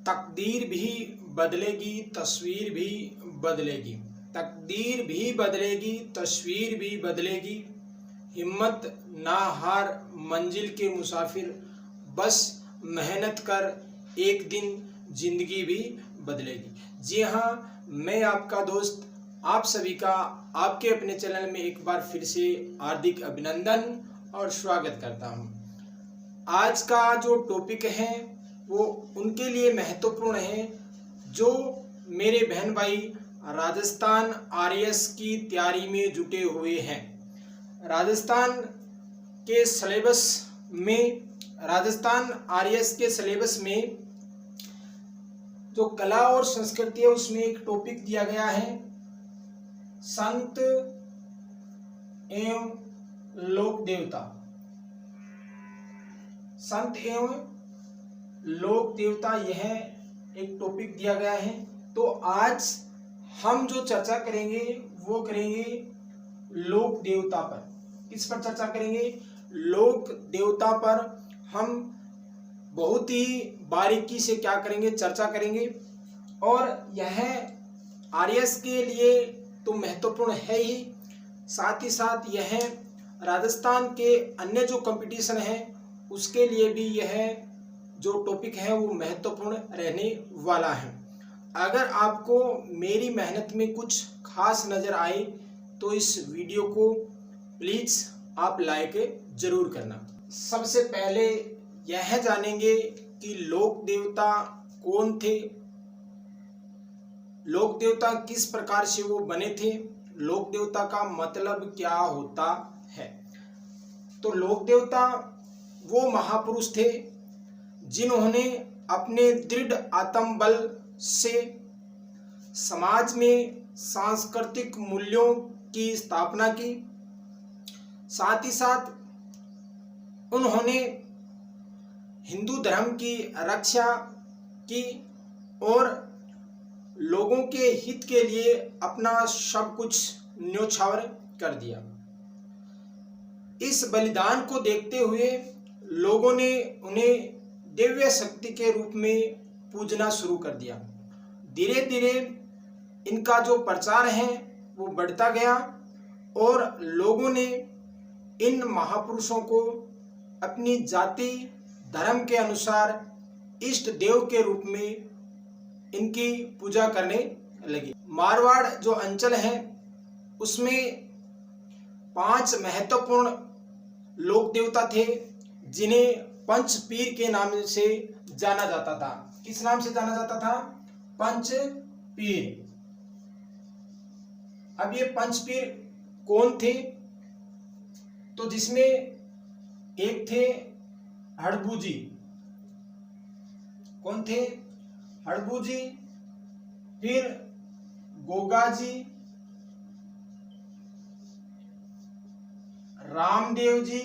तकदीर भी बदलेगी, तस्वीर भी बदलेगी। तकदीर भी बदलेगी, तस्वीर भी बदलेगी। हिम्मत ना हार मंजिल के मुसाफिर, बस मेहनत कर एक दिन जिंदगी भी बदलेगी। जी हाँ, मैं आपका दोस्त आप सभी का आपके अपने चैनल में एक बार फिर से हार्दिक अभिनंदन और स्वागत करता हूँ। आज का जो टॉपिक है वो उनके लिए महत्वपूर्ण है जो मेरे बहन भाई राजस्थान आरएएस की तैयारी में जुटे हुए हैं। राजस्थान आरएएस के सिलेबस में जो कला और संस्कृति है उसमें एक टॉपिक दिया गया है संत एवं लोक देवता। संत एवं लोक देवता यह एक टॉपिक दिया गया है। तो आज हम जो चर्चा करेंगे वो करेंगे लोक देवता पर। किस पर चर्चा करेंगे? लोक देवता पर हम बहुत ही बारीकी से क्या करेंगे? चर्चा करेंगे। और यह आरएएस के लिए तो महत्वपूर्ण है ही, साथ ही साथ यह राजस्थान के अन्य जो कंपटीशन है उसके लिए भी यह जो टॉपिक है वो महत्वपूर्ण रहने वाला है। अगर आपको मेरी मेहनत में कुछ खास नज़र आए तो इस वीडियो को प्लीज़ आप लाइक जरूर करना। सबसे पहले यह जानेंगे कि लोक देवता कौन थे, लोक देवता किस प्रकार से वो बने थे, लोक देवता का मतलब क्या होता है। तो लोक देवता वो महापुरुष थे जिन्होंने अपने दृढ़ आत्मबल से समाज में सांस्कृतिक मूल्यों की स्थापना की। साथ ही साथ उन्होंने हिंदू धर्म की रक्षा की और लोगों के हित के लिए अपना सब कुछ न्योछावर कर दिया। इस बलिदान को देखते हुए लोगों ने उन्हें दिव्य शक्ति के रूप में पूजना शुरू कर दिया। धीरे धीरे इनका जो प्रचार है वो बढ़ता गया और लोगों ने इन महापुरुषों को अपनी जाति धर्म के अनुसार इष्ट देव के रूप में इनकी पूजा करने लगे। मारवाड़ जो अंचल है उसमें 5 महत्वपूर्ण लोक देवता थे जिन्हें पंच पीर के नाम से जाना जाता था। किस नाम से जाना जाता था? पंच पीर। अब ये पंच पीर कौन थे? तो जिसमें एक थे हड़बू जी। कौन थे? हड़बू जी, फिर गोगा जी, रामदेव जी,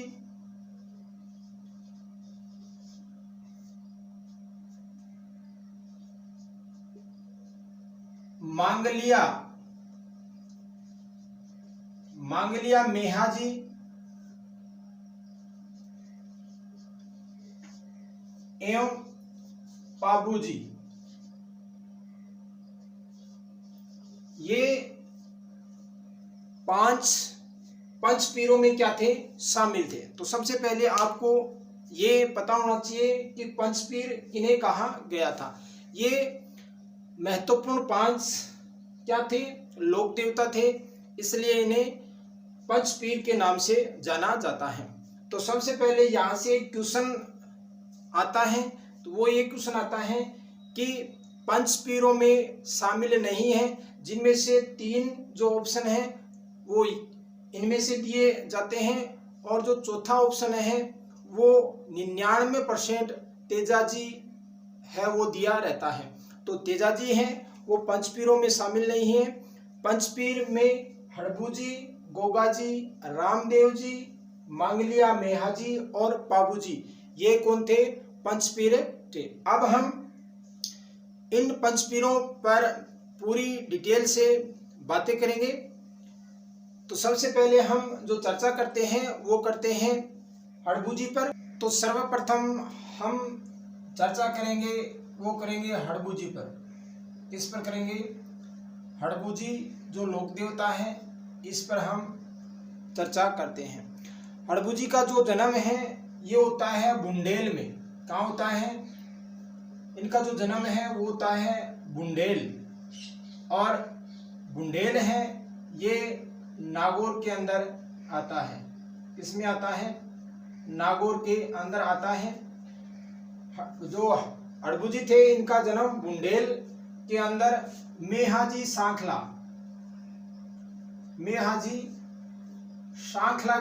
मांगलिया मेहा जी, एवं पाबू जी। ये 5 पंच पीरों में क्या थे? शामिल थे। तो सबसे पहले आपको ये पता होना चाहिए कि पंच पीर किन्हें कहा गया था। ये महत्वपूर्ण 5 क्या थे? लोक देवता थे, इसलिए इन्हें पंच पीर के नाम से जाना जाता है। तो सबसे पहले यहाँ से क्वेश्चन आता है। तो वो ये क्वेश्चन आता है कि पंच पीरों में शामिल नहीं है, जिनमें से 3 जो ऑप्शन है वो इनमें से दिए जाते हैं और जो चौथा ऑप्शन है वो 99% तेजाजी है वो दिया रहता है। तो तेजाजी हैं वो पंचपीरों में शामिल नहीं है। पंचपीर में हड़बू जी, गोगा जी, रामदेव जी, मांगलिया मेहा जी और पाबू जी, ये कौन थे? पंचपीर थे। अब हम इन पंचपीरों पर पूरी डिटेल से बातें करेंगे। तो सबसे पहले हम जो चर्चा करते हैं वो करते हैं हड़बू जी पर। तो सर्वप्रथम हम चर्चा करेंगे वो करेंगे हड़बूजी पर। किस पर करेंगे? हड़बूजी जो लोक देवता है, इस पर हम चर्चा करते हैं। हड़बूजी का जो जन्म है ये होता है बुंडेल में। कहाँ होता है? इनका जो जन्म है वो होता है बुंडेल, और बुंडेल है ये नागौर के अंदर आता है। किसमें आता है? नागौर के अंदर आता है। जो हड़बूजी थे इनका जन्म बुंडेल के अंदर मेहाजी सांखला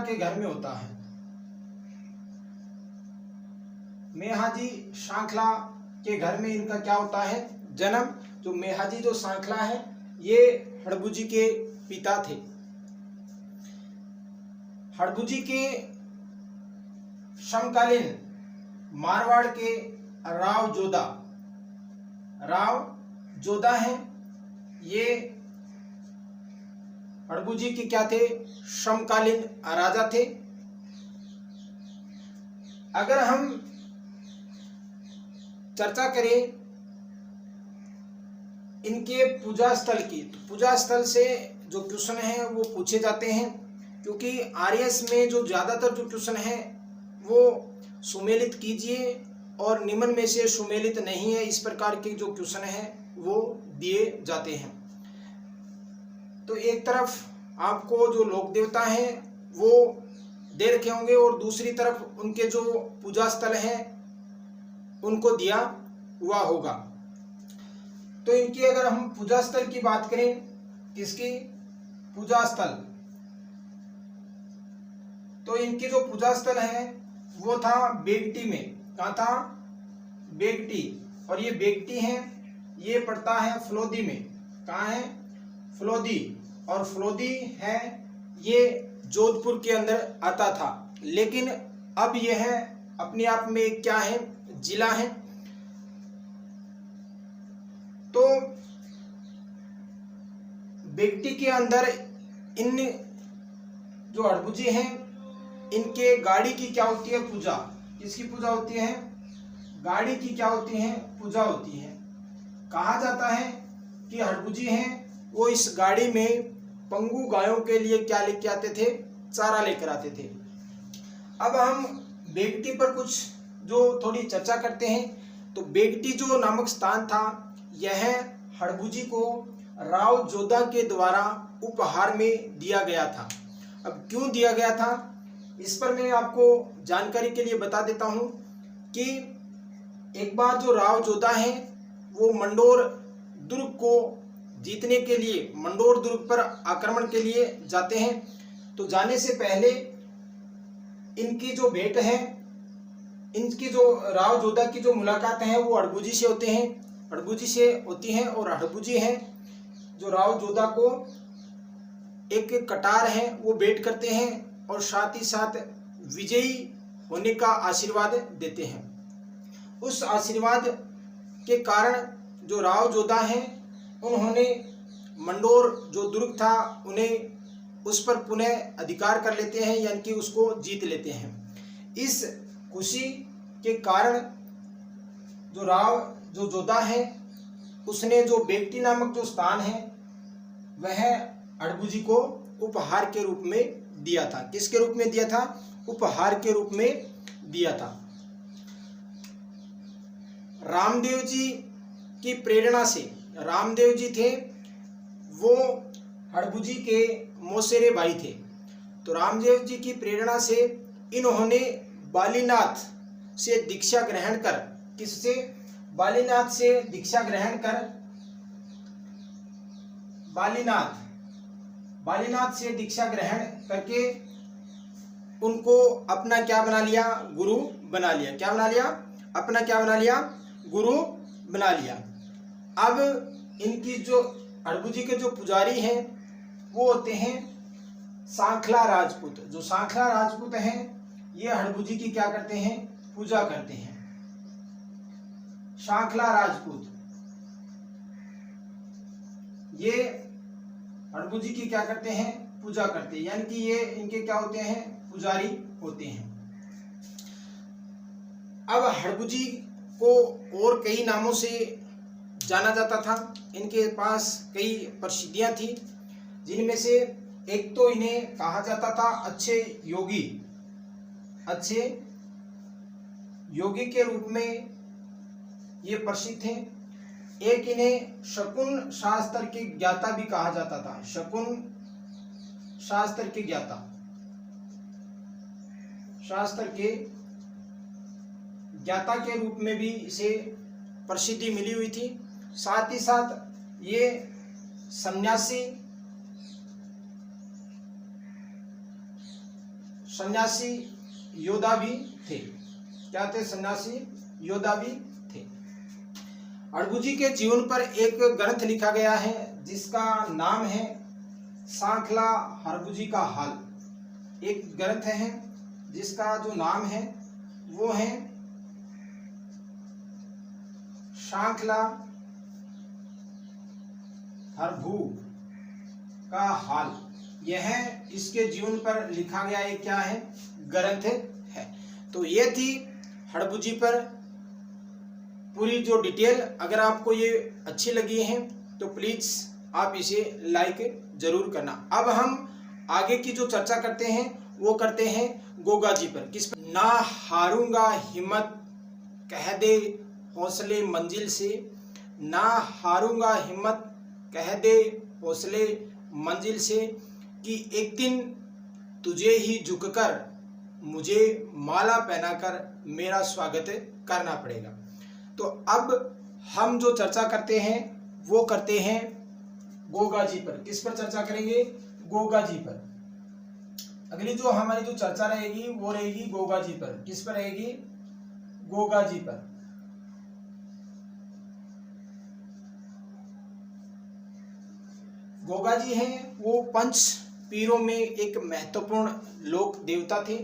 के घर में होता है। मेहाजी सांखला के घर में इनका क्या होता है? जन्म। जो मेहाजी जो सांखला है ये हड़बूजी के पिता थे। हड़बूजी के समकालीन मारवाड़ के राव जोधा हैं, ये हड़बूजी के क्या थे? समकालीन राजा थे। अगर हम चर्चा करें इनके पूजा स्थल की, तो पूजा स्थल से जो क्वेश्चन है वो पूछे जाते हैं, क्योंकि आरएस में जो ज्यादातर जो क्वेश्चन है वो सुमेलित कीजिए और निम्न में से सुमेलित नहीं है, इस प्रकार के जो क्वेश्चन है वो दिए जाते हैं। तो एक तरफ आपको जो लोक देवता हैं वो दे रखे होंगे और दूसरी तरफ उनके जो पूजा स्थल हैं उनको दिया हुआ होगा। तो इनकी अगर हम पूजा स्थल की बात करें, किसकी पूजा स्थल, तो इनकी जो पूजा स्थल है वो था बेगटी में। कहाँ था? बेगटी। और ये बेगटी है ये पड़ता है फलोदी में। कहाँ है? फलोदी। और फलोदी है ये जोधपुर के अंदर आता था, लेकिन अब यह है अपने आप में क्या है? जिला है। तो बेगटी के अंदर इन जो हड़बूजी हैं इनके गाड़ी की क्या होती है? पूजा। किसकी पूजा होती है? गाड़ी की क्या होती है? पूजा होती है। कहा जाता है कि हड़बूजी हैं वो इस गाड़ी में पंगु गायों के लिए क्या लेके आते थे? चारा लेकर आते थे। अब हम बेगटी पर कुछ जो थोड़ी चर्चा करते हैं। तो बेगटी जो नामक स्थान था यह हड़बूजी को राव जोधा के द्वारा उपहार में दिया गया था। अब क्यों दिया गया था इस पर मैं आपको जानकारी के लिए बता देता हूं कि एक बार जो राव जोधा हैं वो मंडोर दुर्ग को जीतने के लिए मंडोर दुर्ग पर आक्रमण के लिए जाते हैं। तो जाने से पहले इनकी जो भेंट है, इनकी जो राव जोधा की जो मुलाकात है वो हड़बूजी से होते हैं, हड़बूजी से होती हैं। और हड़बूजी हैं जो राव जोधा को एक कटार है वो भेंट करते हैं और साथ ही साथ विजयी होने का आशीर्वाद देते हैं। उस आशीर्वाद के कारण जो राव जोधा हैं उन्होंने मंडोर जो दुर्ग था उन्हें उस पर पुनः अधिकार कर लेते हैं, यानी कि उसको जीत लेते हैं। इस खुशी के कारण जो राव जो जोधा है उसने जो बेगटी नामक जो स्थान है वह हड़बूजी को उपहार के रूप में दिया था। किसके रूप में दिया था? उपहार के रूप में दिया था। रामदेव जी की प्रेरणा से, रामदेव जी थे वो हड़बूजी के मौसेरे भाई थे। तो रामदेव जी की प्रेरणा से इन्होंने बालीनाथ से दीक्षा ग्रहण कर, किससे? बालीनाथ से दीक्षा ग्रहण कर, बालीनाथ से दीक्षा ग्रहण करके उनको अपना क्या बना लिया? गुरु बना लिया। क्या बना लिया? अपना क्या बना लिया? गुरु बना लिया। अब इनकी जो हड़बूजी के जो पुजारी हैं वो होते हैं सांखला राजपूत। जो सांखला राजपूत हैं ये हड़बूजी की क्या करते हैं? पूजा करते हैं। सांखला राजपूत ये हड़बूजी की क्या करते हैं? पूजा करते हैं, यानी कि ये इनके क्या होते हैं? पुजारी होते हैं। अब हड़बूजी को और कई नामों से जाना जाता था। इनके पास कई प्रसिद्धियां थी, जिनमें से एक तो इन्हें कहा जाता था अच्छे योगी के रूप में ये प्रसिद्ध थे। एक इन्हें शकुन शास्त्र के ज्ञाता भी कहा जाता था। शकुन शास्त्र के ज्ञाता के रूप में भी इसे प्रसिद्धि मिली हुई थी। साथ ही साथ ये सन्यासी योद्धा भी थे। क्या थे? सन्यासी योद्धा भी थे। अड़भू के जीवन पर एक ग्रंथ लिखा गया है जिसका नाम है सांखला हरभू का हाल। एक ग्रंथ है जिसका जो नाम है वो है सांखला हरभू का हाल। यह इसके जीवन पर लिखा गया एक क्या है? ग्रंथ है। तो ये थी हड़बू जी पर पूरी जो डिटेल। अगर आपको ये अच्छी लगी है तो प्लीज आप इसे लाइक जरूर करना। अब हम आगे की जो चर्चा करते हैं वो करते हैं गोगा जी पर। किस पर? ना हारूंगा हिम्मत कह दे हौसले मंजिल से, ना हारूंगा हिम्मत कह दे हौसले मंजिल से, कि एक दिन तुझे ही झुककर मुझे माला पहनाकर मेरा स्वागत करना पड़ेगा। तो अब हम जो चर्चा करते हैं वो करते हैं गोगा जी पर। किस पर चर्चा करेंगे? गोगा जी पर। अगली जो हमारी जो चर्चा रहेगी वो रहेगी गोगा जी पर। किस पर रहेगी? गोगा जी पर। गोगा जी हैं वो पंच पीरों में एक महत्वपूर्ण लोक देवता थे।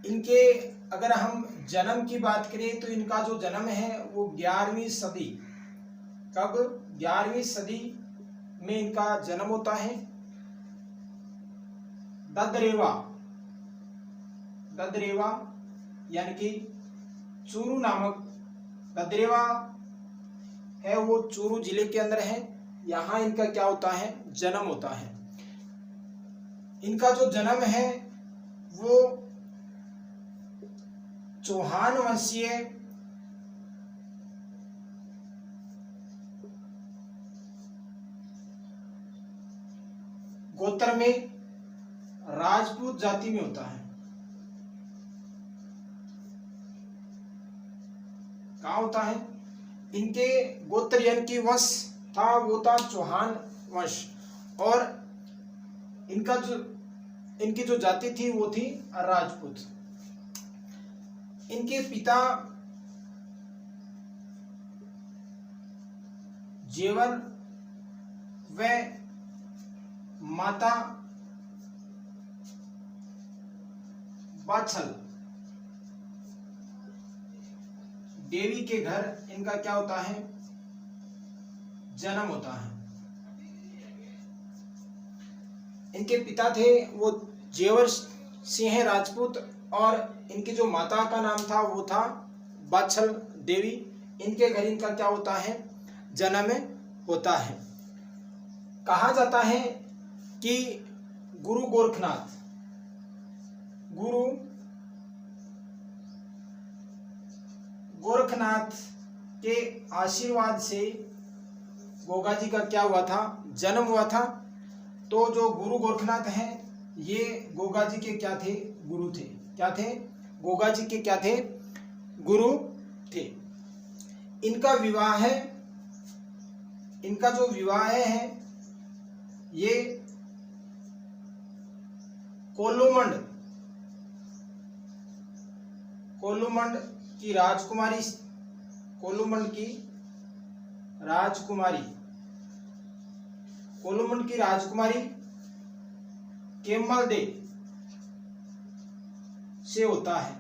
इनके अगर हम जन्म की बात करें तो इनका जो जन्म है वो 11वीं सदी, कब? 11वीं सदी में इनका जन्म होता है। ददरेवा यानी कि चूरू नामक ददरेवा है, वो चूरू जिले के अंदर है। यहाँ इनका क्या होता है? जन्म होता है। इनका जो जन्म है वो चौहान वंशीय गोत्र में राजपूत जाति में होता है। कहाँ होता है? इनके गोत्र यानी कि वंश था वो था चौहान वंश, और इनकी जो जाति थी वो थी राजपूत। इनके पिता जेवर व माता बाछल देवी के घर इनका क्या होता है? जन्म होता है। इनके पिता थे वो जेवर सिंह राजपूत, और इनकी जो माता का नाम था वो था बाछल देवी। इनके घर इनका क्या होता है? जन्म होता है। कहा जाता है कि गुरु गोरखनाथ के आशीर्वाद से गोगा जी का क्या हुआ था? जन्म हुआ था। तो जो गुरु गोरखनाथ हैं ये गोगा जी के क्या थे? गुरु थे। क्या थे? गोगा जी के क्या थे? गुरु थे। इनका जो विवाह है ये कोलूमंड की राजकुमारी केम्मल दे से होता है।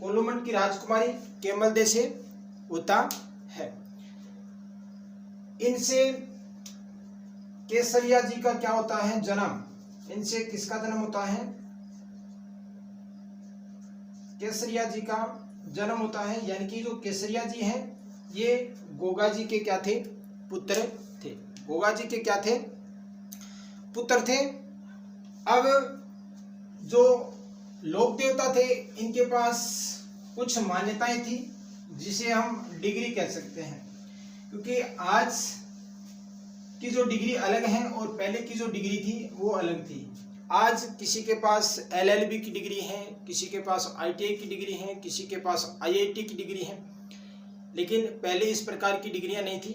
कोलूमंड की राजकुमारी केम्मल दे से होता है। इनसे केसरिया जी का क्या होता है? जन्म। इनसे किसका जन्म होता है? केसरिया जी का जन्म होता है, यानी कि जो केसरिया जी हैं ये गोगा जी के क्या थे, पुत्र थे। गोगा जी के क्या थे, पुत्र थे। अब जो लोक देवता थे इनके पास कुछ मान्यताएं थी जिसे हम डिग्री कह सकते हैं, क्योंकि आज की जो डिग्री अलग है और पहले की जो डिग्री थी वो अलग थी। आज किसी के पास LLB की डिग्री है, किसी के पास ITI की डिग्री है, किसी के पास IIT की डिग्री है, लेकिन पहले इस प्रकार की डिग्रियां नहीं थी।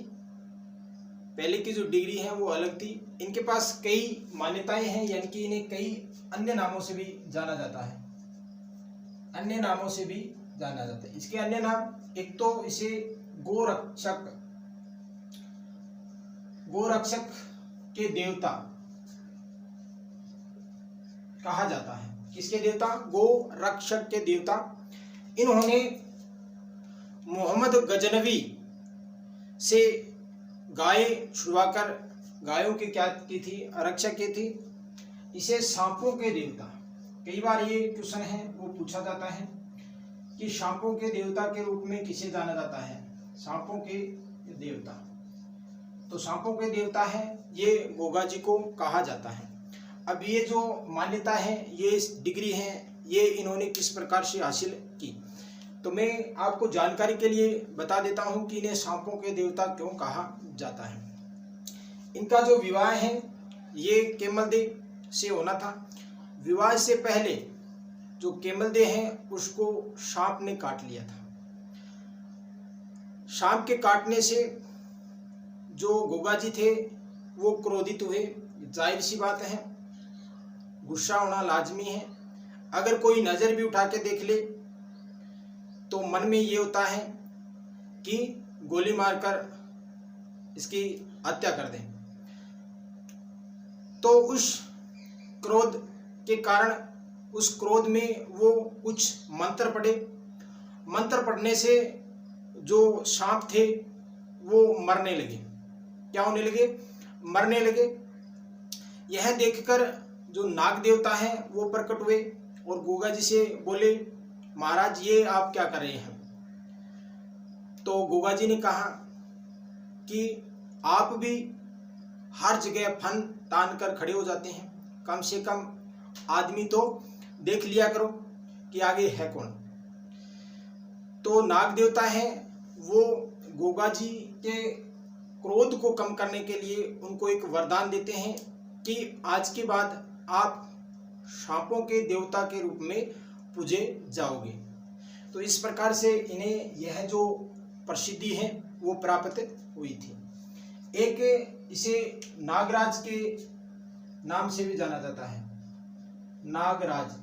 पहले की जो डिग्री है वो अलग थी। इनके पास कई मान्यताएं हैं, यानी कि इन्हें कई अन्य नामों से भी जाना जाता है, अन्य नामों से भी जाना जाता है। इसके अन्य नाम, एक तो इसे गोरक्षक, गोरक्षक के देवता कहा जाता है। किसके देवता, गोरक्षक के देवता। इन्होंने मोहम्मद गजनवी से गाय छुड़वाकर गायों की क्या की थी, रक्षा की थी। इसे सांपों के देवता, कई बार ये क्वेश्चन है वो पूछा जाता है कि सांपों के देवता के रूप में किसे जाना जाता है, सांपों के देवता। तो सांपों के देवता है ये गोगा जी को कहा जाता है। अब ये जो मान्यता है, ये डिग्री है, ये इन्होंने किस प्रकार से हासिल की, तो मैं आपको जानकारी के लिए बता देता हूं कि इन्हें सांपों के देवता क्यों कहा जाता है। इनका जो विवाह है ये केमलदेह से होना था। विवाह से पहले जो केमलदेह है उसको सांप ने काट लिया था। सांप के काटने से जो गोगा जी थे वो क्रोधित हुए। जाहिर सी बात है, गुस्सा होना लाजमी है। अगर कोई नजर भी उठा के देख ले तो मन में ये होता है कि गोली मारकर इसकी हत्या कर दें। तो उस क्रोध के कारण, उस क्रोध में वो कुछ मंत्र पढ़े। मंत्र पढ़ने से जो सांप थे वो मरने लगे। क्या होने लगे, मरने लगे। यह देखकर जो नाग देवता हैं वो प्रकट हुए और गोगा जी से बोले, महाराज ये आप क्या कर रहे हैं। तो गोगा जी ने कहा कि आप भी हर जगह फन तान कर खड़े हो जाते हैं, कम से कम आदमी तो देख लिया करो कि आगे है कौन। तो नाग देवता है वो गोगा जी के क्रोध को कम करने के लिए उनको एक वरदान देते हैं कि आज के बाद आप सांपों के देवता के रूप में पूजे जाओगे। तो इस प्रकार से इन्हें यह जो प्रसिद्धि है वो प्राप्त हुई थी। एक इसे नागराज के नाम से भी जाना जाता है, नागराज।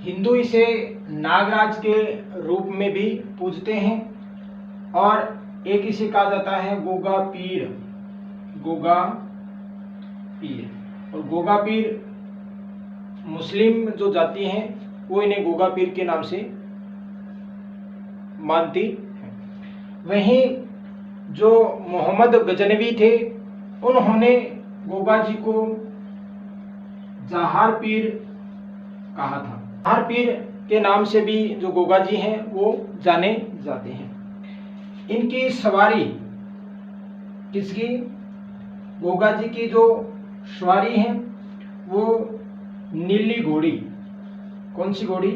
हिंदू इसे नागराज के रूप में भी पूजते हैं। और एक इसे कहा जाता है गोगा पीर, गोगा पीर। और गोगा पीर मुस्लिम जो जाति हैं वो इन्हें गोगा पीर के नाम से मानती है। वहीं जो मोहम्मद गजनवी थे उन्होंने गोगा जी को जहार पीर कहा था। जहार पीर के नाम से भी जो गोगा जी हैं वो जाने जाते हैं। इनकी सवारी किसकी, गोगा जी की जो सवारी है वो नीली घोड़ी। कौन सी घोड़ी,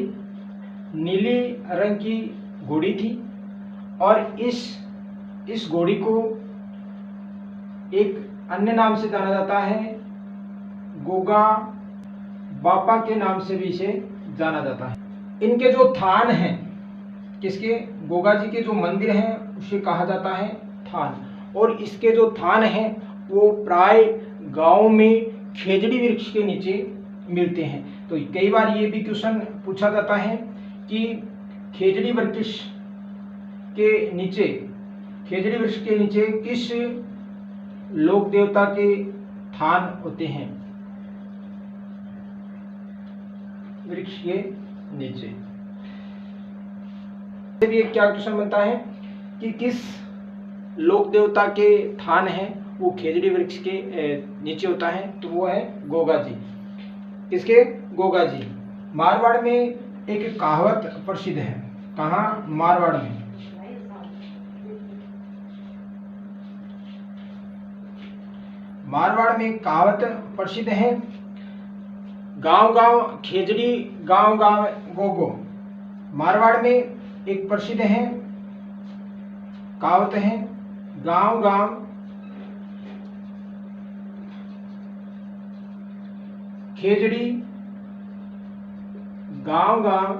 नीली रंग की घोड़ी थी। और इस घोड़ी को एक अन्य नाम से जाना जाता है, गोगा बापा के नाम से भी इसे जाना जाता है। इनके जो थान हैं, किसके, गोगा जी के जो मंदिर हैं उसे कहा जाता है थान। और इसके जो थान हैं वो प्राय गांव में खेजड़ी वृक्ष के नीचे मिलते हैं। तो कई बार ये भी क्वेश्चन पूछा जाता है कि खेजड़ी वृक्ष के नीचे, खेजड़ी वृक्ष के नीचे किस लोक देवता के थान होते हैं, वृक्ष के नीचे। भी एक क्या क्वेश्चन बनता है कि किस लोक देवता के थान है वो खेजड़ी वृक्ष के नीचे होता है, तो वो है गोगा जी। किसके, गोगा जी। मारवाड़ में एक कहावत प्रसिद्ध है। कहाँ? मारवाड़ में। मारवाड़ में कहावत प्रसिद्ध है, गांव गांव खेजड़ी गांव गांव गोगो। मारवाड़ में एक प्रसिद्ध है, कहावत है, गांव गांव खेजड़ी गांव गांव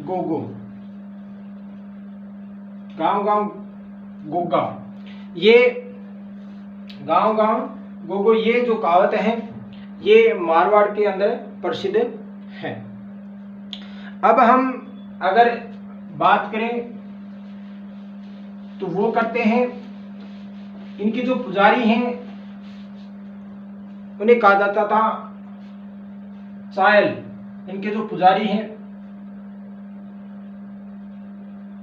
गोगो, गांव गांव गोगा। ये गांव गांव गोगो, ये जो कहावत है ये मारवाड़ के अंदर प्रसिद्ध है। अब हम अगर बात करें तो वो करते हैं, इनके जो पुजारी हैं उन्हें कहा जाता था चायल। इनके जो पुजारी हैं,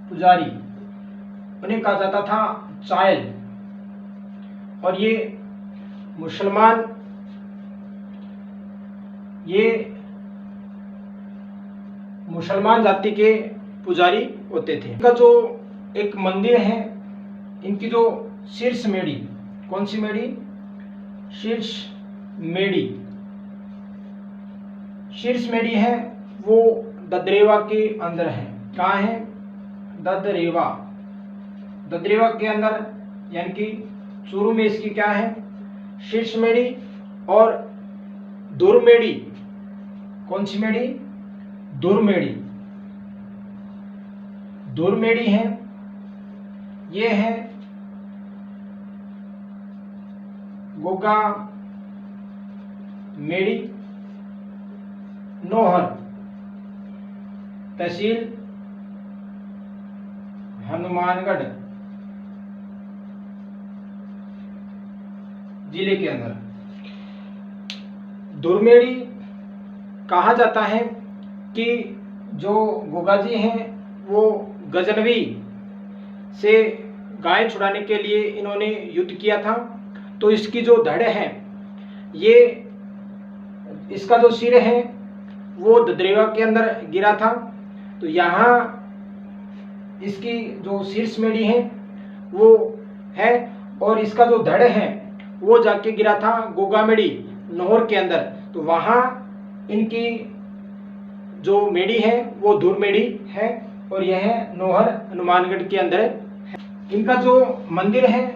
पुजारी, उन्हें कहा जाता था चायल। और ये मुसलमान, ये मुसलमान जाति के पुजारी होते थे। इनका जो एक मंदिर है, इनकी जो शीर्ष मेढ़ी, कौन सी मेढ़ी? शीर्ष मेढ़ी। शीर्ष मेढ़ी है वो ददरेवा के अंदर है। कहाँ है? ददरेवा। ददरेवा के अंदर, यानी कि चूरू में इसकी क्या है? शीर्ष मेढ़ी। और दुर्मेढ़ी, कौन सी मेढ़ी? दुर्मेढ़ी। दुर्मेढ़ी है, ये है गोगा मेढ़ी, नोहर, तहसील हनुमानगढ़ जिले के अंदर। दुर्मेढ़ी कहा जाता है कि जो गोगा जी हैं वो गजनवी से गाय छुड़ाने के लिए इन्होंने युद्ध किया था। तो इसकी जो धड़ है, ये इसका जो सिर है वो ददरेवा के अंदर गिरा था। तो यहाँ इसकी जो शीर्ष मेढ़ी है वो है, और इसका जो धड़ है वो जाके गिरा था गोगा मेढ़ी नोहर के अंदर। तो वहाँ इनकी जो मेढ़ी है वो धुर मेढ़ी है, और यह नोहर हनुमानगढ़ के अंदर है। इनका जो मंदिर है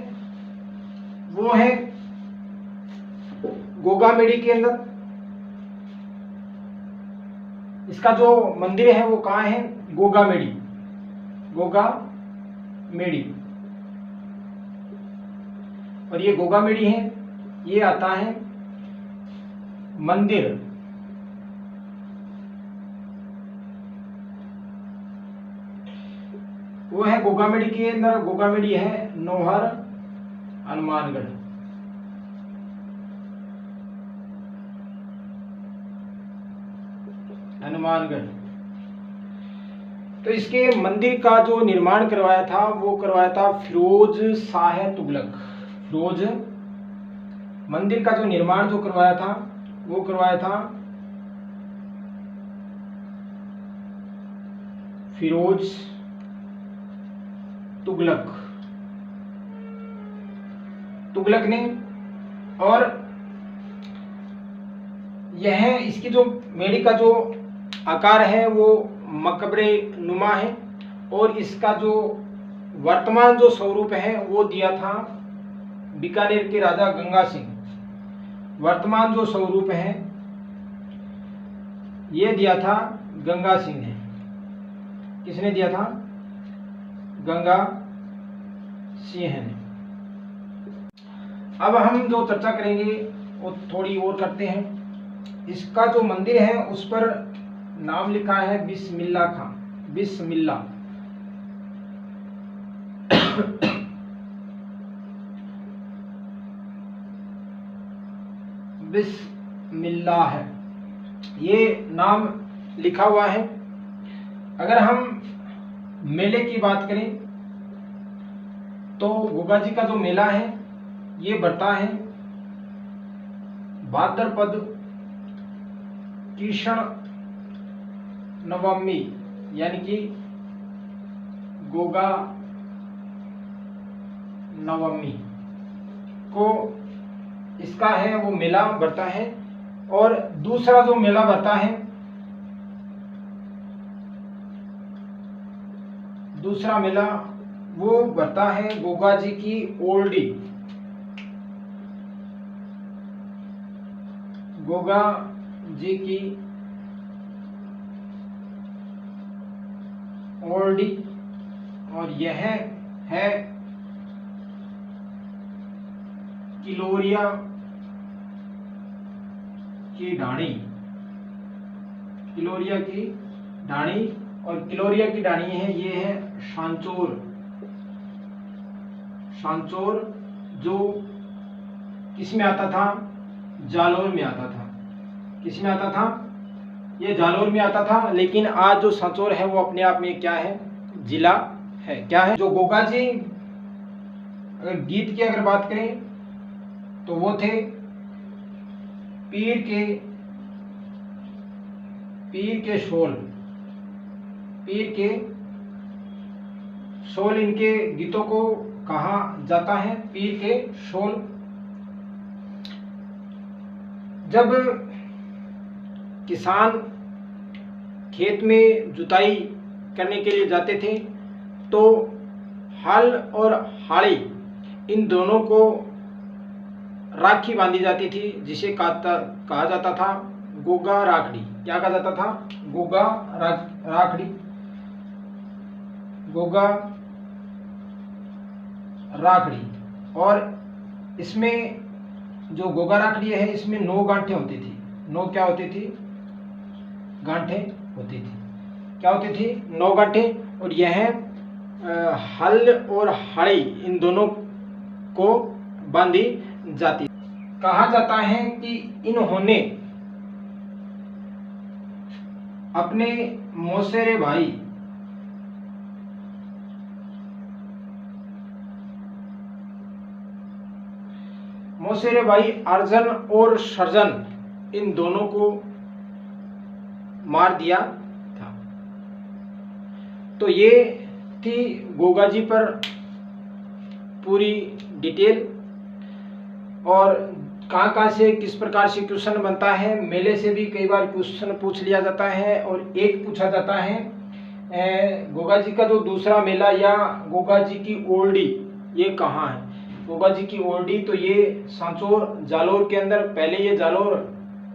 वो है गोगा मेढ़ी के अंदर। इसका जो मंदिर है वो कहाँ है? गोगा मेढ़ी, गोगा मेढ़ी। और ये गोगा मेढ़ी है, ये आता है मंदिर। वो है गोगा मेढ़ी के अंदर। गोगा मेढ़ी है नोहर हनुमानगढ़। हनुमानगढ़। तो इसके मंदिर का जो निर्माण करवाया था वो करवाया था फिरोज शाह तुगलक। फिरोज, मंदिर का जो निर्माण जो करवाया था वो करवाया था फिरोज तुगलक, तुगलक ने। और यह इसकी जो मेढ़ी का जो आकार है वो मकबरे नुमा है, और इसका जो वर्तमान जो स्वरूप है वो दिया था बीकानेर के राजा गंगा सिंह। वर्तमान जो स्वरूप है ये दिया था गंगा सिंह ने। किसने दिया था? गंगा सिंह ने। अब हम जो चर्चा करेंगे वो थोड़ी और करते हैं। इसका जो मंदिर है उस पर नाम लिखा है बिस्मिल्लाह खां। बिस्मिल्लाह। बिस्मिल्लाह है, ये नाम लिखा हुआ है। अगर हम मेले की बात करें तो गोगा जी का जो मेला है ये बढ़ता है भाद्रपद कृष्ण नवमी यानी कि गोगा नवमी को इसका है वो मेला भरता है। और दूसरा जो मेला भरता है, दूसरा मेला वो भरता है गोगा जी की ओल्डी, गोगा जी की ओल्डी, और यह है किलोरिया की ढाणी, किलोरिया की ढाणी। और किलोरिया की ढाणी है ये है सांचौर, सांचौर जो किस में आता था, जालौर में आता था। किस में आता था, ये जालौर में आता था। लेकिन आज जो सांचौर है वो अपने आप में क्या है, जिला है। क्या है, जो गोगा जी अगर गीत की अगर बात करें तो वो थे पीर के शोल, पीर के शोल इनके गीतों को कहा जाता है, पीर के शोल। जब किसान खेत में जुताई करने के लिए जाते थे तो हल और हाड़ी इन दोनों को राखी बांधी जाती थी, जिसे कहा जाता था गोगा राखड़ी। क्या कहा जाता था, गोगा राखड़ी, गोगा राखड़ी। और इसमें जो गोगा राखड़ी है इसमें 9 गांठें होती थी। 9 क्या होती थी, गांठें होती थी। क्या होती थी, 9 गांठें। और यह हल और हाड़ी इन दोनों को बांधी जाती। कहा जाता है कि इन्होंने अपने मौसेरे भाई अर्जन और सर्जन इन दोनों को मार दिया था। तो ये थी गोगा जी पर पूरी डिटेल। और कहाँ से किस प्रकार से क्वेश्चन बनता है, मेले से भी कई बार क्वेश्चन पूछ लिया जाता है। और एक पूछा जाता है गोगा जी का जो दूसरा मेला या गोगा जी की ओल्डी ये कहाँ है। गोगा जी की ओल्डी तो ये सांचौर जालौर के अंदर, पहले ये जालौर,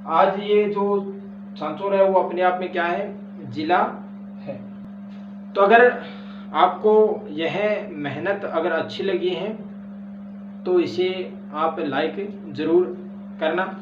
आज ये जो सांचौर है वो अपने आप में क्या है, जिला है। तो अगर आपको यह मेहनत अगर अच्छी लगी है तो इसे आप लाइक जरूर करना।